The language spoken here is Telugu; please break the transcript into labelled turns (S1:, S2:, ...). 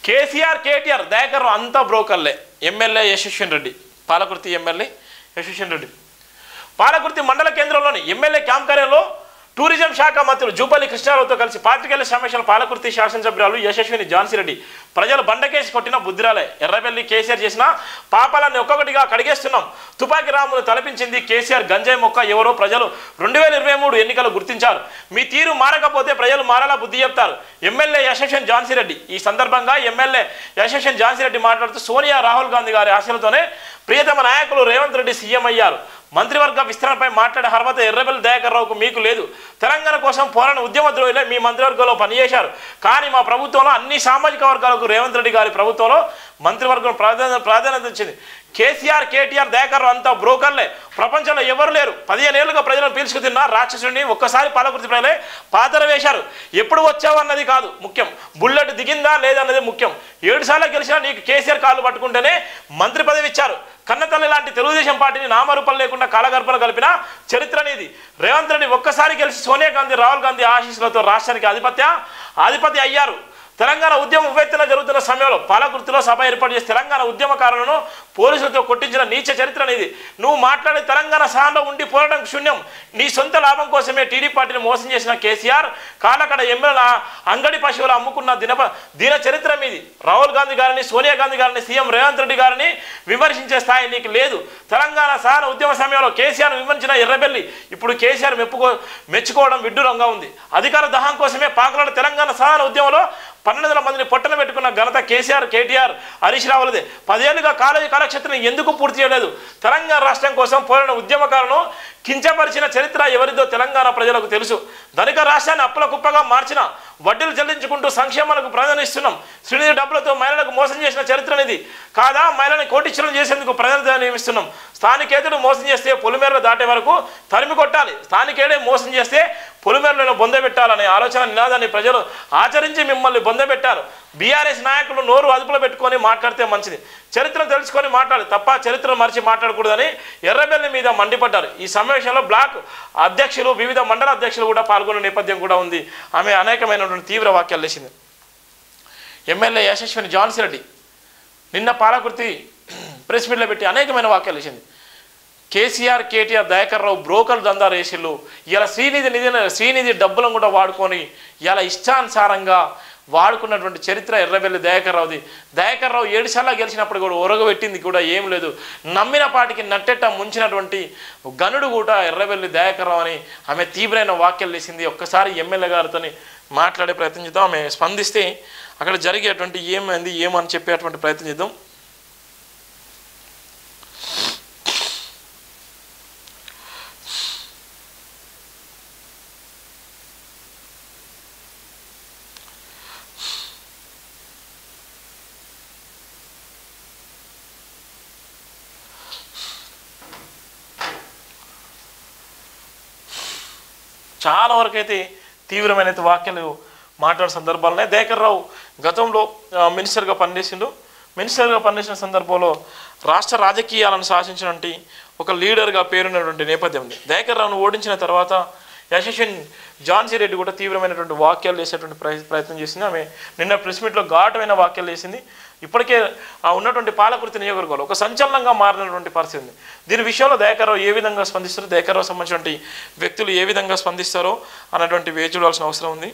S1: కేసీఆర్ కేటీఆర్ దయాకర్ అంతా బ్రోకర్లే. ఎమ్మెల్యే యశస్విని రెడ్డి, పాలకుర్తి ఎమ్మెల్యే యశస్విని రెడ్డి పాలకుర్తి మండల కేంద్రంలోని ఎమ్మెల్యే క్యాంప్ కార్యాలయంలో టూరిజం శాఖ మంత్రులు జూపల్లి కృష్ణారావుతో కలిసి పాత్రికేయుల సమావేశంలో పాలకుర్తి శాసనసభ్యురాలు యశస్విని ఝాన్సీరెడ్డి ప్రజలు బండకేసి కొట్టిన బుద్ధిరాలే. ఎర్రబెల్లి కేసీఆర్ చేసిన పాపాలన్నీ ఒక్కొక్కటిగా కడిగేస్తున్నాం. తుపాకీ రామును తలపించింది కేసీఆర్ గంజాయి మొక్క ఎవరో ప్రజలు 2023 ఎన్నికలు గుర్తించారు. మీ తీరు మారకపోతే ప్రజలు మారాలా బుద్ధి చెప్తారు. ఎమ్మెల్యే యశస్విని ఝాన్సీరెడ్డి. ఈ సందర్భంగా ఎమ్మెల్యే యశస్విని ఝాన్సీరెడ్డి మాట్లాడుతూ సోనియా రాహుల్ గాంధీ గారి ఆశలతోనే ప్రియతమ నాయకులు రేవంత్ రెడ్డి సీఎం అయ్యారు. మంత్రివర్గ విస్తరణపై మాట్లాడే అర్హత ఎర్రబెల్లి దయాకర్ రావుకు మీకు లేదు. తెలంగాణ కోసం పోరాడిన ఉద్యమ ద్రోహులే మీ మంత్రివర్గంలో పనిచేశారు. కానీ మా ప్రభుత్వంలో అన్ని సామాజిక వర్గాలకు రేవంత్ రెడ్డి గారి ప్రభుత్వంలో మంత్రివర్గం ప్రాధాన్యత ఇచ్చింది. కేసీఆర్ కేటీఆర్ దయాకర్ రావు అంతా బ్రోకర్లే. ప్రపంచంలో ఎవరు లేరు. 15 ఏళ్ళుగా ప్రజలను పీల్చుకుతిన్న రాక్షసుడిని ఒక్కసారి పాలకుర్తి ప్రజలే పాతర వేశారు. ఎప్పుడు వచ్చావు అన్నది కాదు ముఖ్యం, బుల్లెట్ దిగిందా లేదన్నది ముఖ్యం. 7 సార్లు గెలిచినా నీకు కేసీఆర్ కాళ్ళు పట్టుకుంటేనే మంత్రి పదవి ఇచ్చారు. కన్నతల్లి లాంటి తెలుగుదేశం పార్టీని నామరూపం లేకుండా కాలగర్భన కలిపిన చరిత్ర అనేది. రేవంత్ రెడ్డి ఒక్కసారి గెలిచి సోనియా గాంధీ రాహుల్ గాంధీ ఆశీస్సులతో రాష్ట్రానికి అధిపతి అయ్యారు. తెలంగాణ ఉద్యమం ఉవ్వెత్తున జరుగుతున్న సమయంలో పాలకుర్తిలో సభ ఏర్పాటు చేసి తెలంగాణ ఉద్యమకారులను పోలీసులతో కొట్టించిన నీచ చరిత్ర అనేది. నువ్వు మాట్లాడే తెలంగాణ సహాయంలో ఉండి పోరాటం శూన్యం. నీ సొంత లాభం కోసమే టీడీపీ పార్టీని మోసం చేసిన కేసీఆర్ కాలకడ ఎమ్మెల్యే అంగడి పశువులు అమ్ముకున్న దీన చరిత్ర మీది. రాహుల్ గాంధీ గారిని, సోనియా గాంధీ గారిని, సీఎం రేవంత్ రెడ్డి గారిని విమర్శించే స్థాయి నీకు లేదు. తెలంగాణ సహన ఉద్యమ సమయంలో కేసీఆర్ విమర్శించిన ఎర్రబెల్లి ఇప్పుడు కేసీఆర్ మెచ్చుకోవడం విడ్డూరంగా ఉంది. అధికార దహం కోసమే పాకులాడ తెలంగాణ సహన ఉద్యమంలో 1200 మందిని పొట్టన పెట్టుకున్న ఘనత కేసీఆర్ కేటీఆర్ హరీష్ రావులదే. 10 ఏళ్ళుగా కాలేజీ కాలక్షేత్రం ఎందుకు పూర్తి చేయలేదు? తెలంగాణ రాష్ట్రం కోసం పోరాడిన ఉద్యమకారులను కించపరిచిన చరిత్ర ఎవరిదో తెలంగాణ ప్రజలకు తెలుసు. ధనిక రాష్ట్రాన్ని అప్పుల కుప్పగా మార్చిన, వడ్డీలు చెల్లించుకుంటూ సంక్షేమాలకు ప్రాధాన్యమిస్తున్నాం. శ్రీనిధి డబ్బులతో మహిళలకు మోసం చేసిన చరిత్ర అనేది కాదా? మహిళని కోటీశ్వరం చేసేందుకు ప్రజలు నియమిస్తున్నాం. స్థానికేతుడు మోసం చేస్తే పొలిమేరలు దాటే వరకు తరిమి కొట్టాలి. స్థానికేడే మోసం చేస్తే పొలిమేరలను బొందబెట్టాలనే ఆలోచన నినాదాన్ని ప్రజలు ఆచరించి మిమ్మల్ని బొందబెట్టారు. బీఆర్ఎస్ నాయకులు నోరు అదుపులో పెట్టుకొని మాట్లాడితే మంచిది. చరిత్రను తెలుసుకొని మాట్లాడాలి తప్ప చరిత్రను మరిచి మాట్లాడకూడదని ఎర్రబెల్లి మీద మండిపడ్డారు. ఈ సమావేశంలో బ్లాక్ అధ్యక్షులు, వివిధ మండల అధ్యక్షులు కూడా పాల్గొన్న నేపథ్యం కూడా ఉంది. ఆమె అనేకమైనటువంటి తీవ్ర వ్యాఖ్యలు చేసింది. ఎమ్మెల్యే యశస్విని ఝాన్సీరెడ్డి నిన్న పాలకుర్తి ప్రెస్ మీట్లో పెట్టి అనేకమైన వ్యాఖ్యలు చేసింది. కేసీఆర్ కేటీఆర్ దయాకర్ రావు బ్రోకర్ దందా రేసిళ్ళు. ఇలా శ్రీనిధి డబ్బులను కూడా వాడుకొని ఇలా ఇష్టానుసారంగా వాడుకున్నటువంటి చరిత్ర ఎర్రబెల్లి దయాకర్ రావుది. దయాకర్ రావు 7 సార్లు గెలిచినప్పుడు కూడా ఒరగబెట్టింది కూడా ఏం లేదు. నమ్మిన పాటికి నట్టెట్ట ముంచినటువంటి గనుడు కూడా ఎర్రబెల్లి దయాకర్ రావు అని ఆమె తీవ్రమైన వ్యాఖ్యలు చేసింది. ఒక్కసారి ఎమ్మెల్యే గారితో మాట్లాడే ప్రయత్నం చేద్దాం. ఆమె స్పందిస్తే అక్కడ జరిగేటువంటి ఏమైంది ఏమని చెప్పేటువంటి ప్రయత్నం చేద్దాం. చాలా వరకు అయితే తీవ్రమైన వ్యాఖ్యలు మాట్లాడే సందర్భాలనే. దయాకర్ రావు గతంలో మినిస్టర్గా పనిచేసిండు. మినిస్టర్గా పనిచేసిన సందర్భంలో రాష్ట్ర రాజకీయాలను శాసించినటువంటి ఒక లీడర్గా పేరున్నటువంటి నేపథ్యం ఉంది. దయాకర్ రావును ఓడించిన తర్వాత యశస్విని ఝాన్సీరెడ్డి కూడా తీవ్రమైనటువంటి వ్యాఖ్యలు చేసేటువంటి ప్రయత్నం చేసింది. ఆమె నిన్న ప్రెస్ మీట్లో ఘాటమైన వ్యాఖ్యలు చేసింది. ఇప్పటికే ఉన్నటువంటి పాలకుర్తి నియోజకవర్గంలో ఒక సంచలనంగా మారినటువంటి పరిస్థితి ఉంది. దీని విషయంలో దయాకర్ రావు ఏ విధంగా స్పందిస్తారో, దయాకర్ రావు సంబంధించినటువంటి వ్యక్తులు ఏ విధంగా స్పందిస్తారో అన్నటువంటి వేచి చూడాల్సిన అవసరం ఉంది.